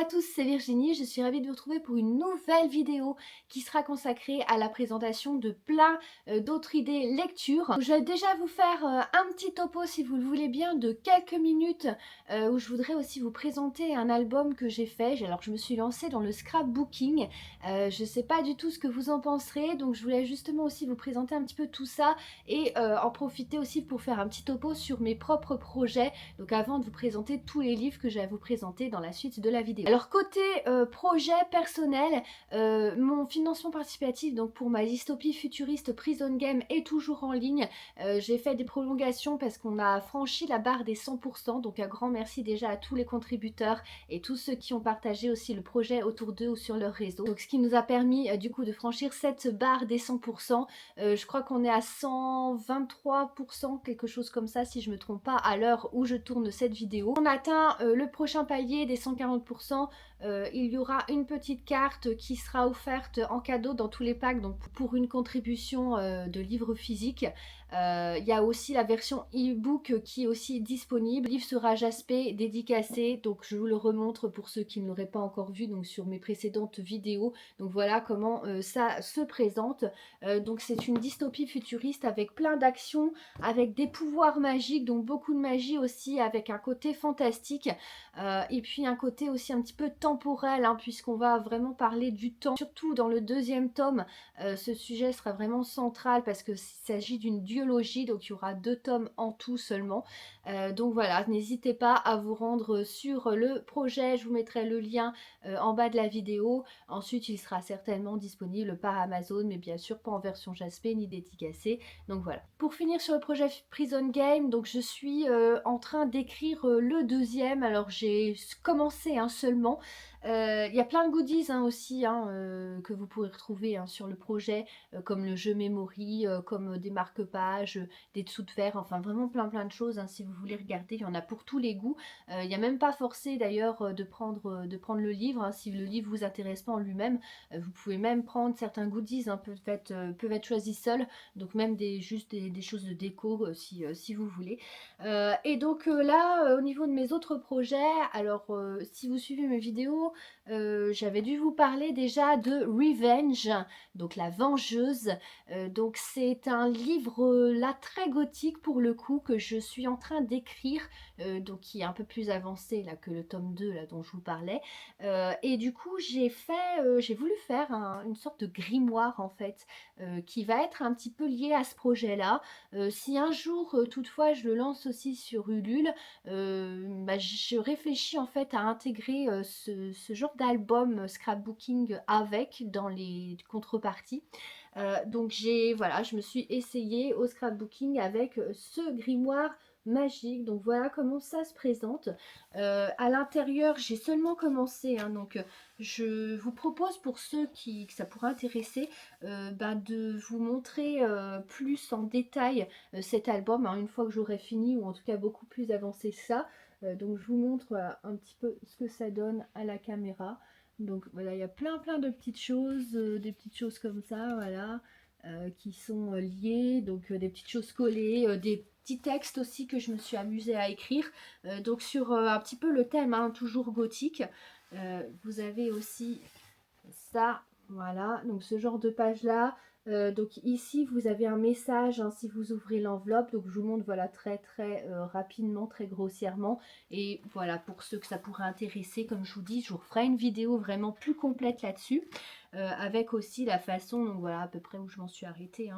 à tous, c'est Virginie, je suis ravie de vous retrouver pour une nouvelle vidéo qui sera consacrée à la présentation de plein d'autres idées lecture. Je vais déjà vous faire un petit topo si vous le voulez bien de quelques minutes où je voudrais aussi vous présenter un album que j'ai fait. Alors je me suis lancée dans le scrapbooking, je ne sais pas du tout ce que vous en penserez, donc je voulais justement aussi vous présenter un petit peu tout ça et en profiter aussi pour faire un petit topo sur mes propres projets, donc avant de vous présenter tous les livres que j'ai à vous présenter dans la suite de la vidéo. Alors côté projet personnel, mon financement participatif donc pour ma dystopie futuriste Prison Game est toujours en ligne. J'ai fait des prolongations parce qu'on a franchi la barre des 100%, donc un grand merci déjà à tous les contributeurs et tous ceux qui ont partagé aussi le projet autour d'eux ou sur leur réseau. Donc ce qui nous a permis du coup de franchir cette barre des 100%. Je crois qu'on est à 123%, quelque chose comme ça si je me trompe pas à l'heure où je tourne cette vidéo. On atteint le prochain palier des 140%, il y aura une petite carte qui sera offerte en cadeau dans tous les packs, donc pour une contribution de livres physiques. Il y a aussi la version e-book qui est aussi disponible. Le livre sera jaspé, dédicacé, donc je vous le remontre pour ceux qui ne l'auraient pas encore vu donc sur mes précédentes vidéos. Donc voilà comment ça se présente. Donc c'est une dystopie futuriste avec plein d'actions, avec des pouvoirs magiques, donc beaucoup de magie aussi, avec un côté fantastique et puis un côté aussi un petit peu temporel, hein, puisqu'on va vraiment parler du temps. Surtout dans le deuxième tome, ce sujet sera vraiment central parce qu'il s'agit d'une duologie, donc il y aura 2 tomes en tout seulement. Donc voilà, n'hésitez pas à vous rendre sur le projet, je vous mettrai le lien en bas de la vidéo. Ensuite, il sera certainement disponible par Amazon, mais bien sûr pas en version jaspée ni dédicacée. Donc voilà. Pour finir sur le projet Prison Game, donc je suis en train d'écrire le deuxième. Alors j'ai commencé seulement. Il y a plein de goodies aussi que vous pourrez retrouver sur le projet, comme le jeu Memory, comme des marque-pages, des dessous de verre, enfin vraiment plein de choses. Si vous voulez regarder, il y en a pour tous les goûts. Il n'y a même pas forcé d'ailleurs de prendre le livre. Si le livre vous intéresse pas en lui-même, vous pouvez même prendre certains goodies, peuvent être choisis seuls, donc même juste des choses de déco si vous voulez. Et donc là, au niveau de mes autres projets, alors si vous suivez mes vidéos, j'avais dû vous parler déjà de Revenge, donc la vengeuse. Donc c'est un livre là très gothique pour le coup que je suis en train d'écrire, donc qui est un peu plus avancé là que le tome 2 là dont je vous parlais. Et du coup j'ai voulu faire une sorte de grimoire en fait, qui va être un petit peu lié à ce projet là. Si un jour toutefois je le lance aussi sur Ulule, je réfléchis en fait à intégrer ce genre d'album scrapbooking avec dans les contreparties. Donc je me suis essayée au scrapbooking avec ce grimoire magique. Donc voilà comment ça se présente. À l'intérieur, j'ai seulement commencé, donc je vous propose pour ceux que ça pourrait intéresser, de vous montrer plus en détail cet album, une fois que j'aurai fini, ou en tout cas beaucoup plus avancé que ça. Donc je vous montre un petit peu ce que ça donne à la caméra. Donc voilà, il y a plein de petites choses, des petites choses comme ça, voilà, qui sont liées, donc des petites choses collées, des petits textes aussi que je me suis amusée à écrire, donc sur un petit peu le thème, toujours gothique. Vous avez aussi ça, voilà, donc ce genre de page là. Donc ici vous avez un message si vous ouvrez l'enveloppe, donc je vous montre voilà très rapidement, très grossièrement, et voilà pour ceux que ça pourrait intéresser, comme je vous dis, je vous ferai une vidéo vraiment plus complète là-dessus, avec aussi la façon, donc voilà à peu près où je m'en suis arrêtée,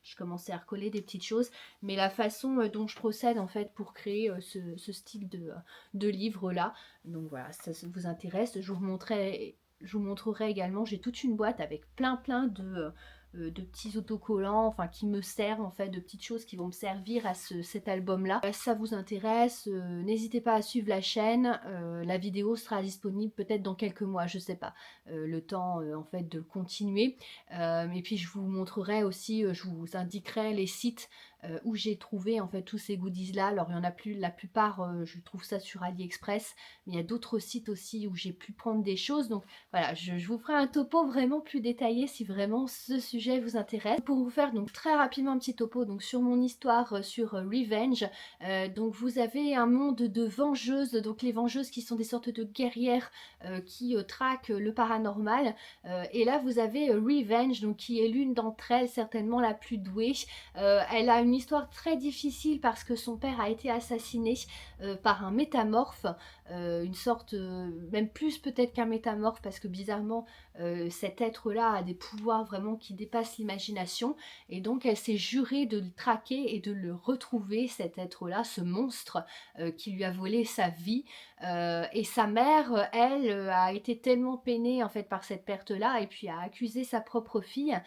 je commençais à recoller des petites choses, mais la façon dont je procède en fait pour créer ce style de livre là. Donc voilà, ça vous intéresse, je vous montrerai également, j'ai toute une boîte avec plein de petits autocollants, qui me servent en fait, de petites choses qui vont me servir à cet album là. Si ça vous intéresse, n'hésitez pas à suivre la chaîne, la vidéo sera disponible peut-être dans quelques mois, je sais pas, le temps en fait de continuer. Et puis je vous montrerai aussi, je vous indiquerai les sites où j'ai trouvé en fait tous ces goodies là. Alors il y en a plus, la plupart je trouve ça sur AliExpress, mais il y a d'autres sites aussi où j'ai pu prendre des choses. Donc voilà, je vous ferai un topo vraiment plus détaillé si vraiment ce sujet vous intéresse. Pour vous faire donc très rapidement un petit topo donc sur mon histoire sur Revenge, donc vous avez un monde de vengeuses, donc les vengeuses qui sont des sortes de guerrières qui traquent le paranormal. Et là vous avez Revenge, donc qui est l'une d'entre elles, certainement la plus douée. Elle a une histoire très difficile parce que son père a été assassiné par un métamorphe, une sorte, même plus peut-être qu'un métamorphe, parce que bizarrement cet être-là a des pouvoirs vraiment qui dépassent l'imagination, et donc elle s'est jurée de le traquer et de le retrouver, cet être-là, ce monstre qui lui a volé sa vie. Et sa mère, elle, a été tellement peinée en fait par cette perte-là, et puis a accusé sa propre fille,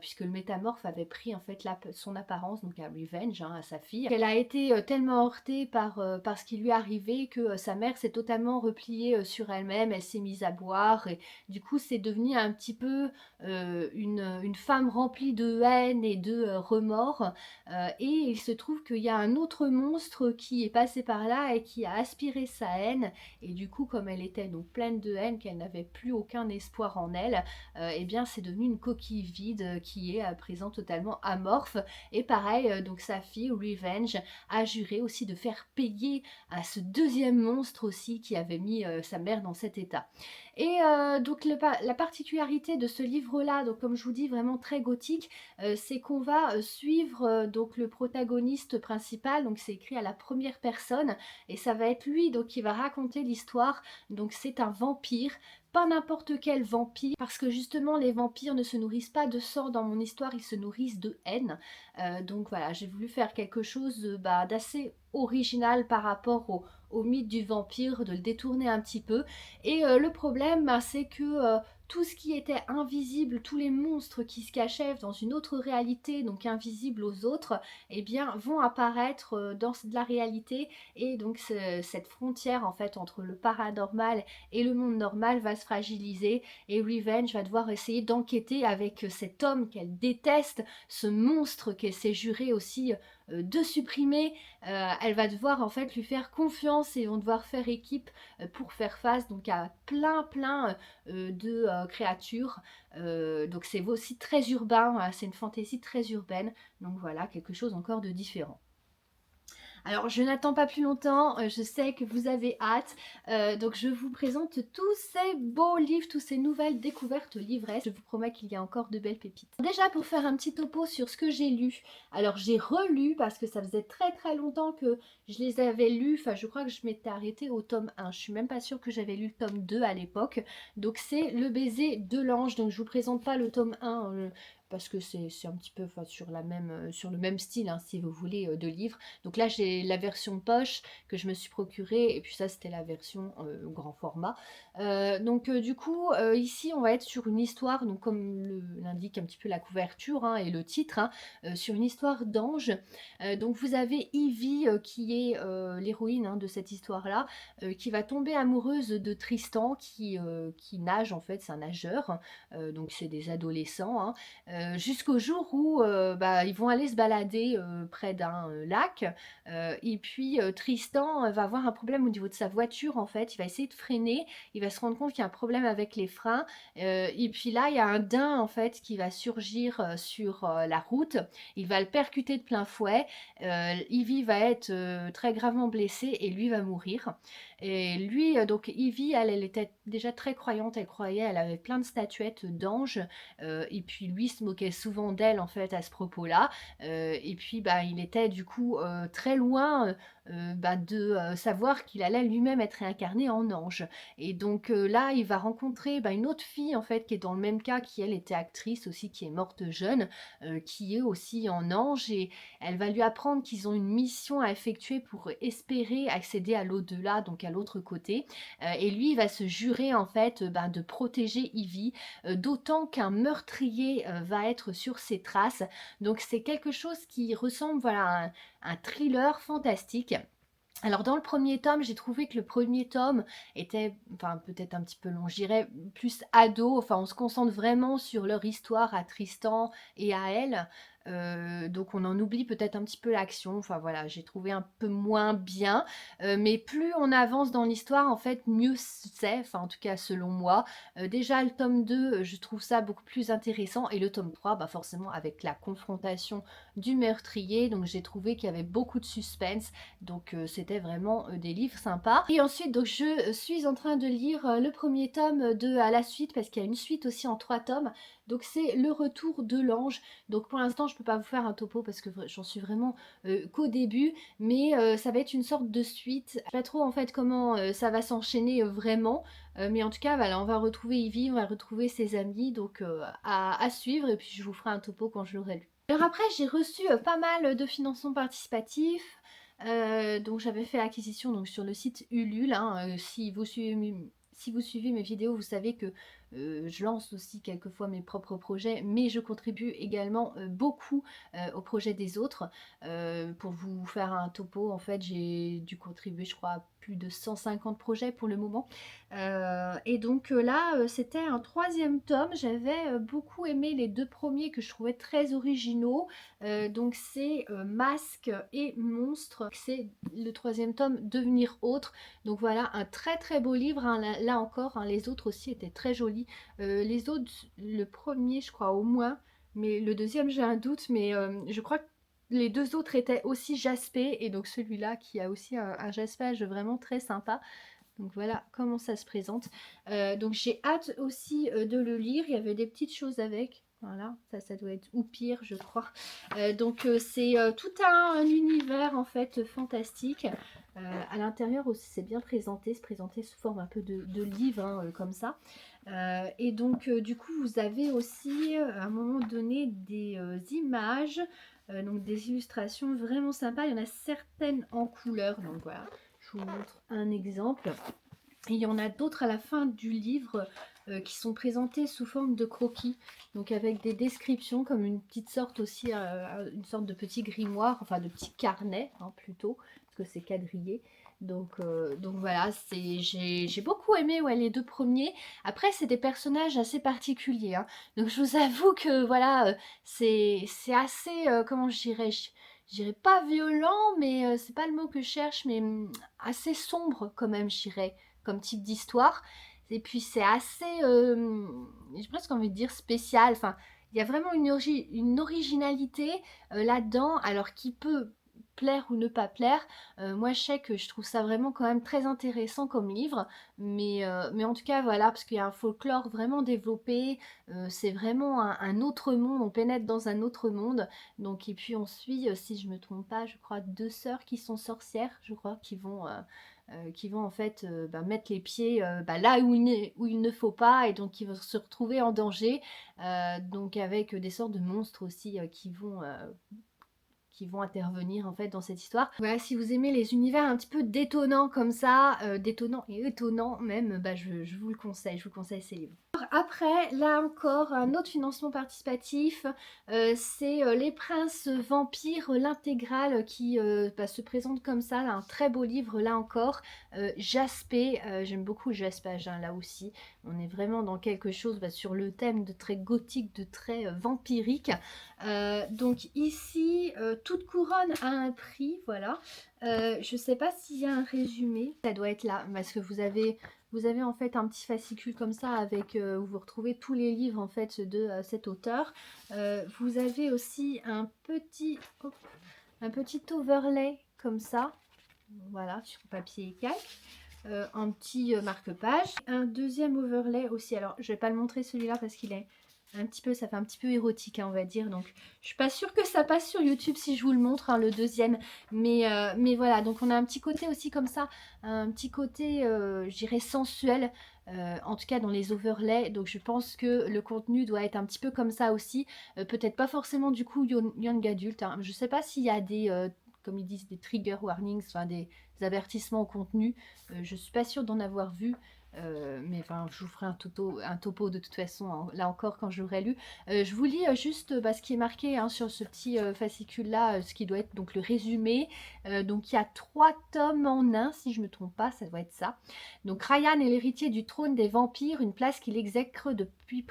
puisque le métamorphe avait pris en fait son apparence, donc à Revenge, hein, à sa fille. Elle a été tellement heurtée par ce qui lui est arrivé que sa mère s'est totalement repliée sur elle-même, elle s'est mise à boire, et du coup c'est devenu un petit peu une femme remplie de haine et de remords. Et il se trouve qu'il y a un autre monstre qui est passé par là et qui a aspiré sa haine, et du coup comme elle était donc pleine de haine, qu'elle n'avait plus aucun espoir en elle, et bien c'est devenu une coquille vide qui est à présent totalement amorphe. Et pareil, donc sa fille Revenge a juré aussi de faire payer à ce deuxième monstre aussi qui avait mis sa mère dans cet état. Et donc la particularité de ce livre-là, donc comme je vous dis, vraiment très gothique, c'est qu'on va suivre donc le protagoniste principal, donc c'est écrit à la première personne, et ça va être lui donc qui va raconter l'histoire. Donc c'est un vampire, pas n'importe quel vampire, parce que justement les vampires ne se nourrissent pas de sang dans mon histoire, ils se nourrissent de haine. Donc voilà, j'ai voulu faire quelque chose d'assez original par rapport au mythe du vampire, de le détourner un petit peu. Et le problème, c'est que tout ce qui était invisible, tous les monstres qui se cachaient dans une autre réalité, donc invisibles aux autres, eh bien vont apparaître dans de la réalité, et donc cette frontière en fait entre le paranormal et le monde normal va se fragiliser, et Revenge va devoir essayer d'enquêter avec cet homme qu'elle déteste, ce monstre qu'elle s'est juré aussi de supprimer. Elle va devoir en fait lui faire confiance, et vont devoir faire équipe pour faire face donc à plein de créatures. Donc c'est aussi très urbain, hein, c'est une fantaisie très urbaine, donc voilà, quelque chose encore de différent. Alors je n'attends pas plus longtemps, je sais que vous avez hâte, donc je vous présente tous ces beaux livres, toutes ces nouvelles découvertes livresses. Je vous promets qu'il y a encore de belles pépites. Déjà pour faire un petit topo sur ce que j'ai lu, alors j'ai relu parce que ça faisait très longtemps que je les avais lus, enfin je crois que je m'étais arrêtée au tome 1, je suis même pas sûre que j'avais lu le tome 2 à l'époque. Donc c'est Le baiser de l'ange, donc je vous présente pas le tome 1, parce que c'est un petit peu sur le même style, hein, si vous voulez, de livre. Donc là j'ai la version poche que je me suis procurée, et puis ça c'était la version grand format. Du coup ici on va être sur une histoire, donc comme l'indique un petit peu la couverture, hein, et le titre, hein, sur une histoire d'ange. Donc vous avez Ivy qui est l'héroïne, hein, de cette histoire là, qui va tomber amoureuse de Tristan qui nage, en fait c'est un nageur, donc c'est des adolescents, hein, jusqu'au jour où ils vont aller se balader près d'un lac, et puis Tristan va avoir un problème au niveau de sa voiture, en fait il va essayer de freiner, il va se rendre compte qu'il y a un problème avec les freins, et puis là il y a un daim en fait qui va surgir sur la route, il va le percuter de plein fouet, Ivy va être très gravement blessée et lui va mourir. Et lui, donc Ivy, elle était déjà très croyante, elle croyait, elle avait plein de statuettes d'anges, et puis lui se moquait souvent d'elle en fait à ce propos-là, et puis il était du coup très loin de savoir qu'il allait lui-même être réincarné en ange. Et donc là il va rencontrer une autre fille en fait qui est dans le même cas, qui elle était actrice aussi, qui est morte jeune, qui est aussi en ange, et elle va lui apprendre qu'ils ont une mission à effectuer pour espérer accéder à l'au-delà, donc à l'autre côté. Et lui il va se jurer en fait de protéger Ivy, d'autant qu'un meurtrier va être sur ses traces. Donc c'est quelque chose qui ressemble, voilà, à un thriller fantastique. Alors dans le premier tome, j'ai trouvé que le premier tome était, enfin peut-être un petit peu long, j'irais plus ado, enfin on se concentre vraiment sur leur histoire à Tristan et à elle. Donc on en oublie peut-être un petit peu l'action. Enfin voilà, j'ai trouvé un peu moins bien. Mais plus on avance dans l'histoire, en fait, mieux c'est. Enfin en tout cas selon moi. Déjà le tome 2, je trouve ça beaucoup plus intéressant. Et le tome 3, bah forcément avec la confrontation du meurtrier. Donc j'ai trouvé qu'il y avait beaucoup de suspense. Donc c'était vraiment des livres sympas. Et ensuite, donc je suis en train de lire le premier tome de À la suite, parce qu'il y a une suite aussi en 3 tomes. Donc c'est Le Retour de l'Ange. Donc pour l'instant, je peux pas vous faire un topo parce que j'en suis vraiment qu'au début. Mais ça va être une sorte de suite. Je sais pas trop en fait comment ça va s'enchaîner vraiment. Mais en tout cas, voilà, on va retrouver Ivy, on va retrouver ses amis. Donc à suivre. Et puis je vous ferai un topo quand je l'aurai lu. Alors après, j'ai reçu pas mal de financements participatifs. Donc j'avais fait l'acquisition donc sur le site Ulule. Hein. Si vous suivez mes vidéos, vous savez que je lance aussi quelquefois mes propres projets, mais je contribue également beaucoup aux projets des autres. Pour vous faire un topo, en fait, j'ai dû contribuer, je crois, à plus de 150 projets pour le moment. Et donc là, c'était un 3e tome. J'avais beaucoup aimé les 2 premiers que je trouvais très originaux. Donc c'est Masque et Monstre. C'est le 3e tome, Devenir autre. Donc voilà, un très très beau livre. Hein, là encore, hein, les autres aussi étaient très jolis. Les autres, le premier, je crois au moins. Mais le 2e, j'ai un doute. Mais je crois que les 2 autres étaient aussi jaspés. Et donc celui-là qui a aussi un jaspage vraiment très sympa. Donc voilà comment ça se présente. Donc j'ai hâte aussi de le lire. Il y avait des petites choses avec. Voilà, ça doit être ou pire, je crois. Donc c'est tout un univers en fait fantastique. À l'intérieur aussi, c'est bien présenté. C'est présenté sous forme un peu de livre hein, comme ça. Et donc du coup, vous avez aussi à un moment donné des images. Donc des illustrations vraiment sympas. Il y en a certaines en couleur. Donc voilà. Je vous montre un exemple. Il y en a d'autres à la fin du livre qui sont présentés sous forme de croquis, donc avec des descriptions comme une petite sorte aussi, une sorte de petit grimoire, enfin de petit carnet hein, plutôt, parce que c'est quadrillé. Donc voilà, j'ai beaucoup aimé ouais, les 2 premiers. Après, c'est des personnages assez particuliers. Hein. Donc je vous avoue que voilà, c'est assez, comment je dirais, je dirais pas violent, mais c'est pas le mot que je cherche, mais assez sombre quand même, je dirais, comme type d'histoire. Et puis c'est assez, j'ai presque envie de dire spécial. Enfin, il y a vraiment une originalité là-dedans, alors qui peut plaire ou ne pas plaire. Moi, je sais que je trouve ça vraiment quand même très intéressant comme livre, mais en tout cas, voilà, parce qu'il y a un folklore vraiment développé, c'est vraiment un autre monde, on pénètre dans un autre monde. Donc, et puis on suit, si je me trompe pas, je crois 2 sœurs qui sont sorcières, je crois, qui vont en fait mettre les pieds là où il ne faut pas et donc qui vont se retrouver en danger. Donc avec des sortes de monstres aussi qui vont intervenir en fait dans cette histoire. Voilà, si vous aimez les univers un petit peu détonnants comme ça, détonnants et étonnants même, je vous le conseille, je vous conseille ces livres. Après, là encore, un autre financement participatif, c'est Les Princes Vampires, l'intégrale qui se présente comme ça, là, un très beau livre là encore, jaspé, j'aime beaucoup le jaspage hein, là aussi, on est vraiment dans quelque chose sur le thème de très gothique, de très vampirique. Donc ici, toute couronne a un prix, voilà. Je sais pas s'il y a un résumé, ça doit être là, parce que vous avez en fait un petit fascicule comme ça avec où vous retrouvez tous les livres en fait de cet auteur. Vous avez aussi un petit overlay comme ça, voilà, sur papier et calque. Un petit marque-page. Un deuxième overlay aussi. Alors, je vais pas le montrer celui-là parce qu'il est un petit peu, ça fait un petit peu érotique, hein, on va dire. Donc, je suis pas sûre que ça passe sur YouTube si je vous le montre, hein, le deuxième. Mais voilà, donc on a un petit côté aussi comme ça, un petit côté, je dirais sensuel. En tout cas dans les overlays, donc je pense que le contenu doit être un petit peu comme ça aussi, peut-être pas forcément du coup young adulte, hein. Je sais pas s'il y a des, comme ils disent, des trigger warnings, enfin des avertissements au contenu, je suis pas sûre d'en avoir vu, mais enfin, je vous ferai un topo de toute façon, hein, là encore, quand j'aurai lu. Je vous lis juste ce qui est marqué hein, sur ce petit fascicule-là, ce qui doit être donc le résumé. Donc il y a 3 tomes en un, si je me trompe pas, ça doit être ça. Donc Ryan est l'héritier du trône des vampires, une place qu'il exècre depuis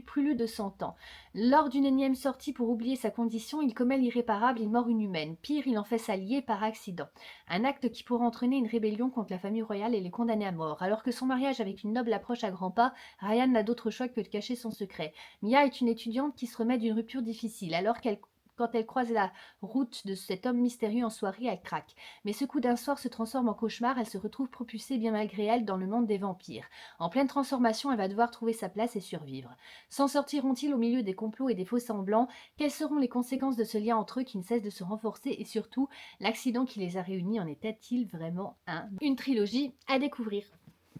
plus de 100 ans. Lors d'une énième sortie pour oublier sa condition, il commet l'irréparable, il mord une humaine. Pire, il en fait s'allier par accident. Un acte qui pourrait entraîner une rébellion contre la famille royale et les condamner à mort. Alors que son mariage avec une noble approche à grands pas, Ryan n'a d'autre choix que de cacher son secret. Mia est une étudiante qui se remet d'une rupture difficile. Quand elle croise la route de cet homme mystérieux en soirée, elle craque. Mais ce coup d'un soir se transforme en cauchemar, elle se retrouve propulsée bien malgré elle dans le monde des vampires. En pleine transformation, elle va devoir trouver sa place et survivre. S'en sortiront-ils au milieu des complots et des faux semblants? Quelles seront les conséquences de ce lien entre eux qui ne cesse de se renforcer? Et surtout, l'accident qui les a réunis en était-il vraiment un? Une trilogie à découvrir.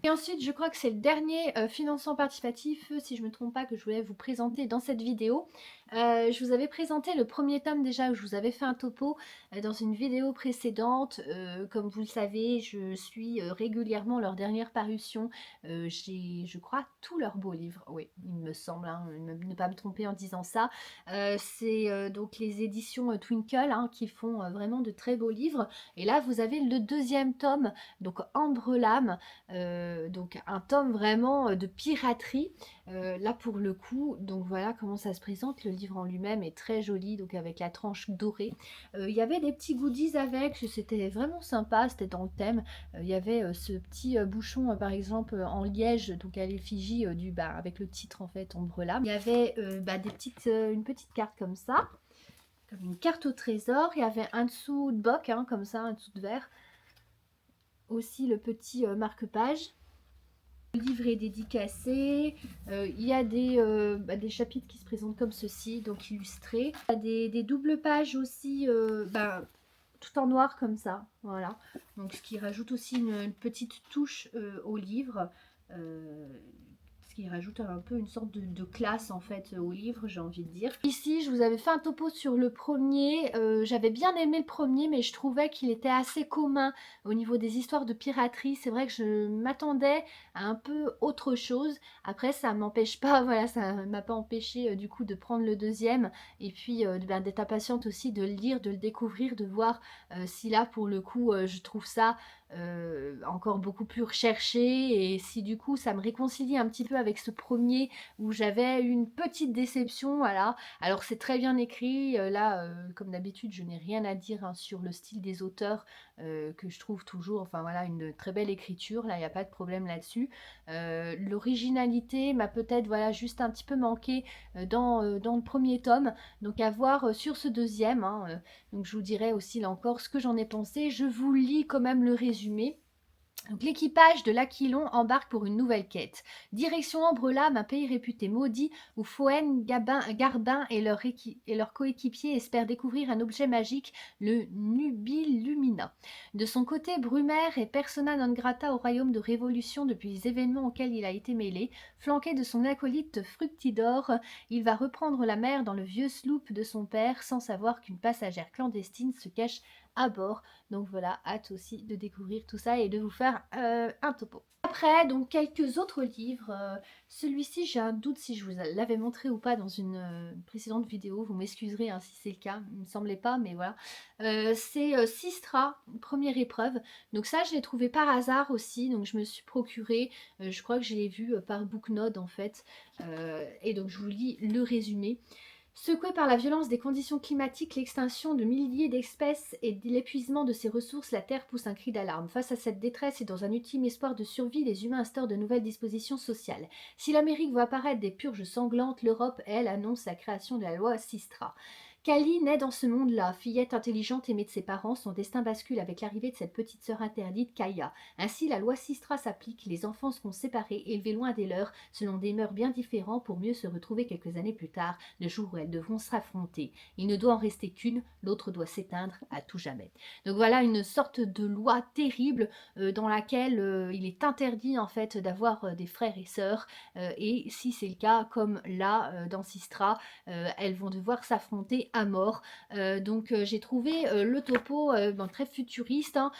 Et ensuite, je crois que c'est le dernier financement participatif, si je ne me trompe pas, que je voulais vous présenter dans cette vidéo. Je vous avais présenté le premier tome déjà, où je vous avais fait un topo dans une vidéo précédente. Comme vous le savez, je suis régulièrement leur dernière parution. J'ai, je crois, tous leurs beaux livres. Oui, il me semble, hein, ne pas me tromper en disant ça. C'est donc les éditions Twinkle hein, qui font vraiment de très beaux livres. Et là, vous avez le deuxième tome, donc Ambre Lame. Donc un tome vraiment de piraterie là pour le coup. Donc voilà comment ça se présente. Le livre en lui-même est très joli, donc avec la tranche dorée. Il y avait des petits goodies avec, c'était vraiment sympa, c'était dans le thème. Il y avait ce petit bouchon par exemple en liège, donc à l'effigie avec le titre en fait Ombre-Lame. Il y avait une petite carte comme ça, comme une carte au trésor. Il y avait un dessous de boc hein, comme ça, un dessous de verre. Aussi le petit marque-page. Le livre est dédicacé. Il y a des chapitres qui se présentent comme ceci, donc illustrés. Il y a des doubles pages aussi, tout en noir comme ça. Voilà. Donc ce qui rajoute aussi une petite touche au livre. Ce qui rajoute un peu une sorte de classe en fait au livre, j'ai envie de dire. Ici, je vous avais fait un topo sur le premier. J'avais bien aimé le premier, mais je trouvais qu'il était assez commun au niveau des histoires de piraterie. C'est vrai que je m'attendais à un peu autre chose. Après, ça m'empêche pas, voilà, ça m'a pas empêché du coup de prendre le deuxième et puis d'être impatiente aussi de le lire, de le découvrir, de voir si là pour le coup je trouve ça encore beaucoup plus recherché et si du coup ça me réconcilie un petit peu avec ce premier où j'avais une petite déception. Voilà, alors c'est très bien écrit là comme d'habitude je n'ai rien à dire hein, sur le style des auteurs que je trouve toujours, enfin voilà, une très belle écriture, là il n'y a pas de problème là-dessus. L'originalité m'a peut-être voilà juste un petit peu manqué dans le premier tome, donc à voir sur ce deuxième hein, donc je vous dirai aussi là encore ce que j'en ai pensé. Je vous lis quand même le résumé. Donc l'équipage de l'Aquilon embarque pour une nouvelle quête. Direction Ambre-Lame, un pays réputé maudit, où Foen, Garbin et leur coéquipier espèrent découvrir un objet magique, le Nubilumina. De son côté, Brumaire est persona non grata au royaume de Révolution depuis les événements auxquels il a été mêlé. Flanqué de son acolyte Fructidor, il va reprendre la mer dans le vieux sloop de son père, sans savoir qu'une passagère clandestine se cache à bord. Donc voilà, hâte aussi de découvrir tout ça et de vous faire un topo. Après, donc quelques autres livres. Celui-ci, j'ai un doute si je vous l'avais montré ou pas dans une précédente vidéo. Vous m'excuserez hein, si c'est le cas. Il ne me semblait pas, mais voilà. C'est Sistra, première épreuve. Donc ça, je l'ai trouvé par hasard aussi. Donc je me suis procuré. Je crois que je l'ai vu par Booknode en fait. Et donc je vous lis le résumé. Secoué par la violence des conditions climatiques, l'extinction de milliers d'espèces et l'épuisement de ses ressources, la Terre pousse un cri d'alarme. Face à cette détresse et dans un ultime espoir de survie, les humains instaurent de nouvelles dispositions sociales. Si l'Amérique voit apparaître des purges sanglantes, l'Europe, elle, annonce la création de la loi Sistra. Kali naît dans ce monde-là, fillette intelligente aimée de ses parents, son destin bascule avec l'arrivée de cette petite sœur interdite, Kaya. Ainsi, la loi Sistra s'applique, les enfants seront séparés, élevés loin des leurs, selon des mœurs bien différentes pour mieux se retrouver quelques années plus tard, le jour où elles devront s'affronter. Il ne doit en rester qu'une, l'autre doit s'éteindre à tout jamais. Donc voilà une sorte de loi terrible dans laquelle il est interdit en fait d'avoir des frères et sœurs et si c'est le cas, comme là dans Sistra, elles vont devoir s'affronter à mort. Donc j'ai trouvé le topo très futuriste, hein,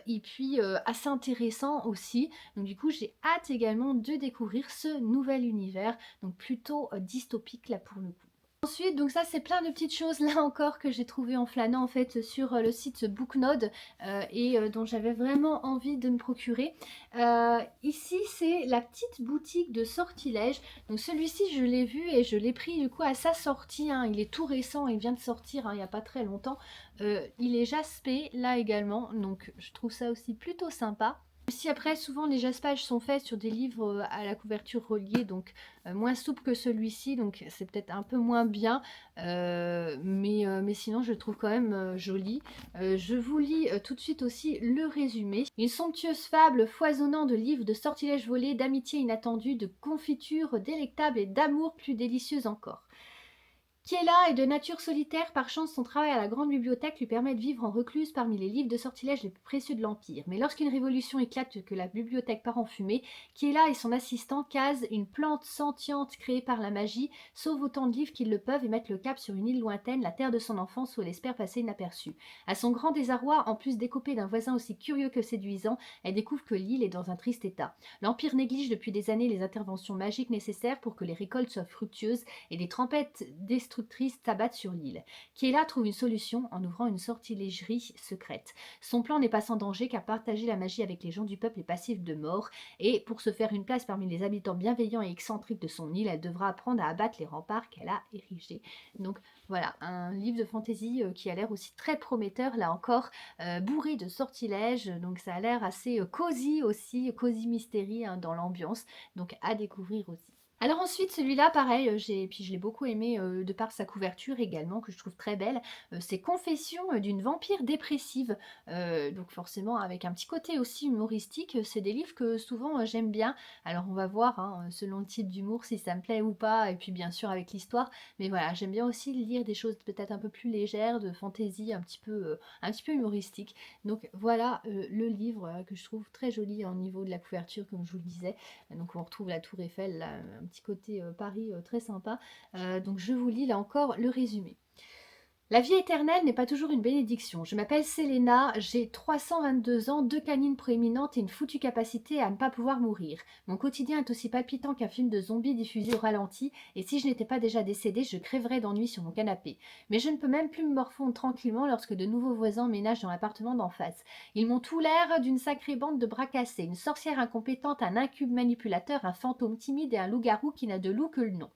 et puis assez intéressant aussi. Donc du coup j'ai hâte également de découvrir ce nouvel univers, donc plutôt dystopique là pour le coup. Ensuite, donc ça c'est plein de petites choses là encore que j'ai trouvé en flânant en fait sur le site Booknode et dont j'avais vraiment envie de me procurer. Ici c'est la petite boutique de sortilèges. Donc celui-ci je l'ai vu et je l'ai pris du coup à sa sortie, hein. Il est tout récent, il vient de sortir, hein, il n'y a pas très longtemps. Il est jaspé là également, donc je trouve ça aussi plutôt sympa. Si après, souvent les jaspages sont faits sur des livres à la couverture reliée, donc moins souple que celui-ci, donc c'est peut-être un peu moins bien, mais sinon je le trouve quand même joli. Je vous lis tout de suite aussi le résumé. Une somptueuse fable foisonnant de livres de sortilèges volés, d'amitié inattendue, de confitures délectables et d'amour plus délicieux encore. Kiela est de nature solitaire, par chance son travail à la grande bibliothèque lui permet de vivre en recluse parmi les livres de sortilèges les plus précieux de l'Empire. Mais lorsqu'une révolution éclate et que la bibliothèque part en fumée, Kiela et son assistant Kaz, une plante sentiente créée par la magie, sauvent autant de livres qu'ils le peuvent et mettent le cap sur une île lointaine, la terre de son enfance où elle espère passer inaperçue. À son grand désarroi, en plus d'écoper d'un voisin aussi curieux que séduisant, elle découvre que l'île est dans un triste état. L'Empire néglige depuis des années les interventions magiques nécessaires pour que les récoltes soient fructueuses et des tempêtes destructrices s'abattent sur l'île. Kiela trouve une solution en ouvrant une sortilègerie secrète. Son plan n'est pas sans danger car partager la magie avec les gens du peuple est passif de mort et pour se faire une place parmi les habitants bienveillants et excentriques de son île, elle devra apprendre à abattre les remparts qu'elle a érigés. Donc voilà, un livre de fantasy qui a l'air aussi très prometteur, là encore, bourré de sortilèges, donc ça a l'air assez cosy aussi, cosy mystery hein, dans l'ambiance, donc à découvrir aussi. Alors ensuite, celui-là, pareil, puis je l'ai beaucoup aimé de par sa couverture également, que je trouve très belle. C'est Confessions d'une vampire dépressive. Donc forcément, avec un petit côté aussi humoristique. C'est des livres que souvent j'aime bien. Alors on va voir, hein, selon le type d'humour, si ça me plaît ou pas. Et puis bien sûr avec l'histoire. Mais voilà, j'aime bien aussi lire des choses peut-être un peu plus légères, de fantaisie, un petit peu humoristique. Donc voilà le livre que je trouve très joli au niveau de la couverture, comme je vous le disais. Donc on retrouve la tour Eiffel, là, un petit côté Paris très sympa. Donc je vous lis là encore le résumé. La vie éternelle n'est pas toujours une bénédiction. Je m'appelle Selena, j'ai 322 ans, 2 canines proéminentes et une foutue capacité à ne pas pouvoir mourir. Mon quotidien est aussi palpitant qu'un film de zombies diffusé au ralenti, et si je n'étais pas déjà décédée, je crèverais d'ennui sur mon canapé. Mais je ne peux même plus me morfondre tranquillement lorsque de nouveaux voisins ménagent dans l'appartement d'en face. Ils m'ont tout l'air d'une sacrée bande de bras cassés, une sorcière incompétente, un incube manipulateur, un fantôme timide et un loup-garou qui n'a de loup que le nom.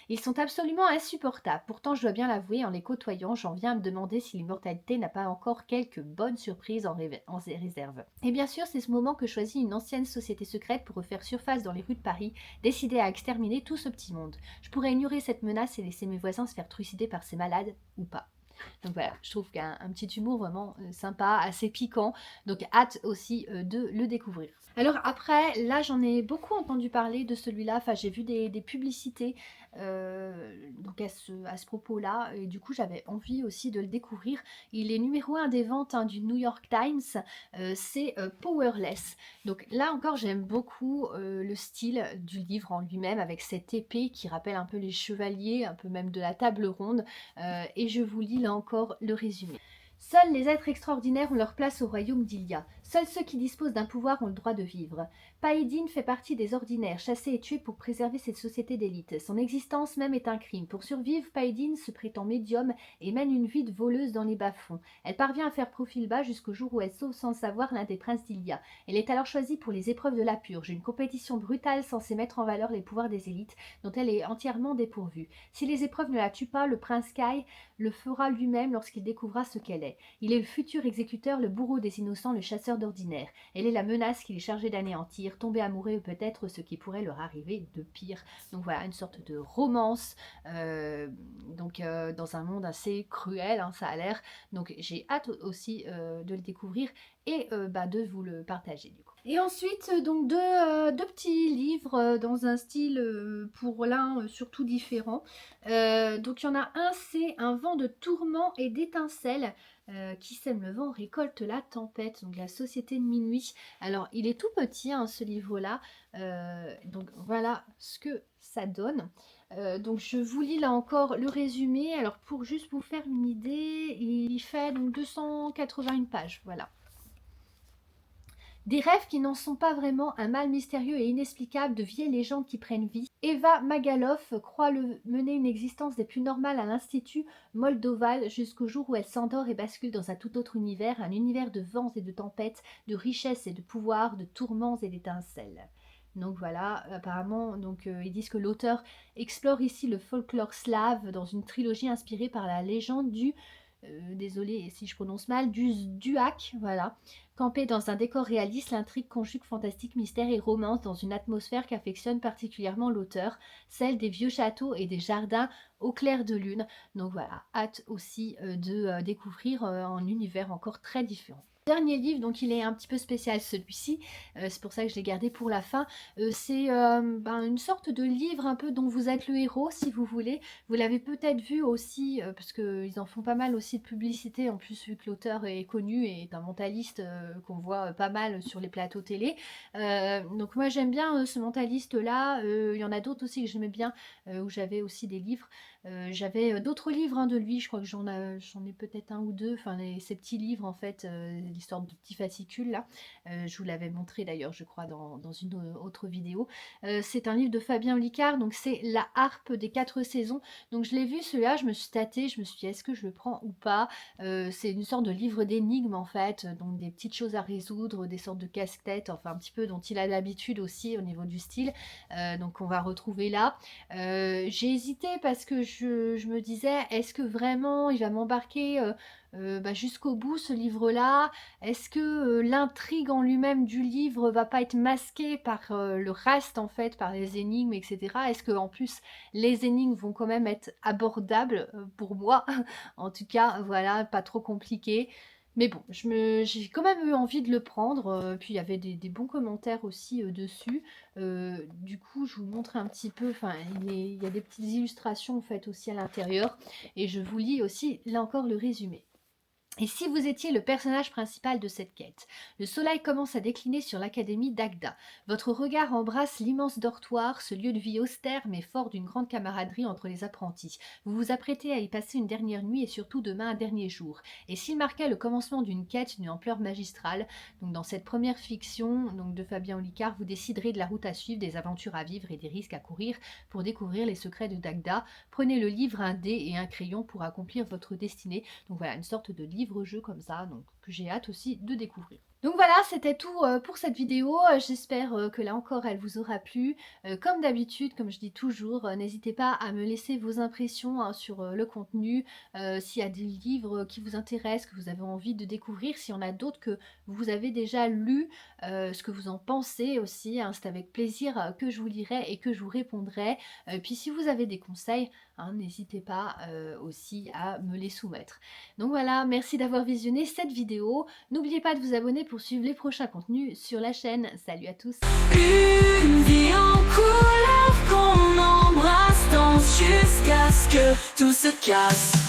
Ils sont absolument insupportables, pourtant je dois bien l'avouer, en les côtoyant, j'en viens à me demander si l'immortalité n'a pas encore quelques bonnes surprises en réserve. Et bien sûr, c'est ce moment que choisit une ancienne société secrète pour refaire surface dans les rues de Paris, décidée à exterminer tout ce petit monde. Je pourrais ignorer cette menace et laisser mes voisins se faire trucider par ces malades, ou pas. Donc voilà, je trouve qu'il y a un petit humour vraiment sympa, assez piquant, donc hâte aussi de le découvrir. Alors après, là j'en ai beaucoup entendu parler de celui-là, enfin j'ai vu des publicités donc à ce propos-là, et du coup j'avais envie aussi de le découvrir. Il est numéro 1 des ventes hein, du New York Times, c'est Powerless. Donc là encore j'aime beaucoup le style du livre en lui-même, avec cette épée qui rappelle un peu les chevaliers, un peu même de la table ronde, et je vous lis là encore le résumé. Seuls les êtres extraordinaires ont leur place au royaume d'Ilia. Seuls ceux qui disposent d'un pouvoir ont le droit de vivre. Paedine fait partie des ordinaires, chassés et tués pour préserver cette société d'élite. Son existence même est un crime. Pour survivre, Paedine se prétend médium et mène une vie de voleuse dans les bas-fonds. Elle parvient à faire profil bas jusqu'au jour où elle sauve sans le savoir l'un des princes d'Ilia. Elle est alors choisie pour les épreuves de la purge, une compétition brutale censée mettre en valeur les pouvoirs des élites, dont elle est entièrement dépourvue. Si les épreuves ne la tuent pas, le prince Kai le fera lui-même lorsqu'il découvrira ce qu'elle est. Il est le futur exécuteur, le bourreau des innocents, le chasseur d'ordinaire. Elle est la menace qu'il est chargé d'anéantir, tomber amoureux ou peut-être ce qui pourrait leur arriver de pire. Donc voilà, une sorte de romance, dans un monde assez cruel, hein, ça a l'air. Donc j'ai hâte aussi de le découvrir et de vous le partager du coup. Et ensuite, donc deux petits livres dans un style pour l'un surtout différent. Donc il y en a un, c'est Un vent de tourment et d'étincelles. Qui sème le vent récolte la tempête, donc la société de minuit. Alors il est tout petit hein, ce livre-là, donc voilà ce que ça donne. Donc je vous lis là encore le résumé. Alors pour juste vous faire une idée, il fait donc 281 pages, voilà. Des rêves qui n'en sont pas vraiment, un mal mystérieux et inexplicable, de vieilles légendes qui prennent vie. Eva Magaloff croit mener une existence des plus normales à l'Institut Moldoval jusqu'au jour où elle s'endort et bascule dans un tout autre univers, un univers de vents et de tempêtes, de richesses et de pouvoirs, de tourments et d'étincelles. Donc voilà, apparemment, ils disent que l'auteur explore ici le folklore slave dans une trilogie inspirée par la légende du désolée si je prononce mal, du Duak, voilà. Campé dans un décor réaliste, l'intrigue conjugue fantastique, mystère et romance dans une atmosphère qu'affectionne particulièrement l'auteur, celle des vieux châteaux et des jardins au clair de lune. Donc voilà, hâte aussi de découvrir un univers encore très différent. Dernier livre, donc il est un petit peu spécial celui-ci, c'est pour ça que je l'ai gardé pour la fin. C'est une sorte de livre un peu dont vous êtes le héros si vous voulez. Vous l'avez peut-être vu aussi, parce qu'ils en font pas mal aussi de publicité, en plus vu que l'auteur est connu et est un mentaliste qu'on voit pas mal sur les plateaux télé. Donc moi j'aime bien ce mentaliste-là, il y en a d'autres aussi que j'aimais bien, où j'avais aussi des livres. J'avais d'autres livres de lui, je crois que j'en ai peut-être un ou deux, enfin ces petits livres en fait, l'histoire de petits fascicules là. Je vous l'avais montré d'ailleurs je crois dans une autre vidéo. C'est un livre de Fabien Olicard, donc c'est La harpe des 4 saisons. Donc je l'ai vu celui-là, je me suis tâtée, je me suis dit est-ce que je le prends ou pas. C'est une sorte de livre d'énigmes en fait, donc des petites choses à résoudre, des sortes de casse-tête, enfin un petit peu dont il a l'habitude aussi au niveau du style. Donc on va retrouver là. J'ai hésité parce que je me disais, est-ce que vraiment il va m'embarquer jusqu'au bout ce livre-là? Est-ce que l'intrigue en lui-même du livre va pas être masquée par le reste en fait, par les énigmes, etc. Est-ce que en plus les énigmes vont quand même être abordables pour moi? En tout cas, voilà, pas trop compliqué. Mais bon, j'ai quand même eu envie de le prendre, puis il y avait des bons commentaires aussi dessus. Du coup, je vous montre un petit peu, enfin, il y a des petites illustrations faites aussi à l'intérieur. Et je vous lis aussi, là encore, le résumé. Et si vous étiez le personnage principal de cette quête, le soleil commence à décliner sur l'académie d'Agda. Votre regard embrasse l'immense dortoir, ce lieu de vie austère mais fort d'une grande camaraderie entre les apprentis. Vous vous apprêtez à y passer une dernière nuit et surtout demain un dernier jour. Et s'il marquait le commencement d'une quête d'une ampleur magistrale, donc dans cette première fiction de Fabien Olicard, vous déciderez de la route à suivre, des aventures à vivre et des risques à courir pour découvrir les secrets de Dagda. Prenez le livre, un dé et un crayon pour accomplir votre destinée. Donc voilà, une sorte de livre-jeu comme ça, donc que j'ai hâte aussi de découvrir. Donc voilà, c'était tout pour cette vidéo. J'espère que là encore elle vous aura plu. Comme d'habitude, comme je dis toujours, n'hésitez pas à me laisser vos impressions sur le contenu. S'il y a des livres qui vous intéressent, que vous avez envie de découvrir, s'il y en a d'autres que vous avez déjà lus, ce que vous en pensez aussi. C'est avec plaisir que je vous lirai et que je vous répondrai. Puis si vous avez des conseils, n'hésitez pas aussi à me les soumettre. Donc voilà, merci d'avoir visionné cette vidéo. N'oubliez pas de vous abonner pour suivre les prochains contenus sur la chaîne. Salut à tous. Une vie en couleur qu'on embrasse, danse jusqu'à ce que tout se casse.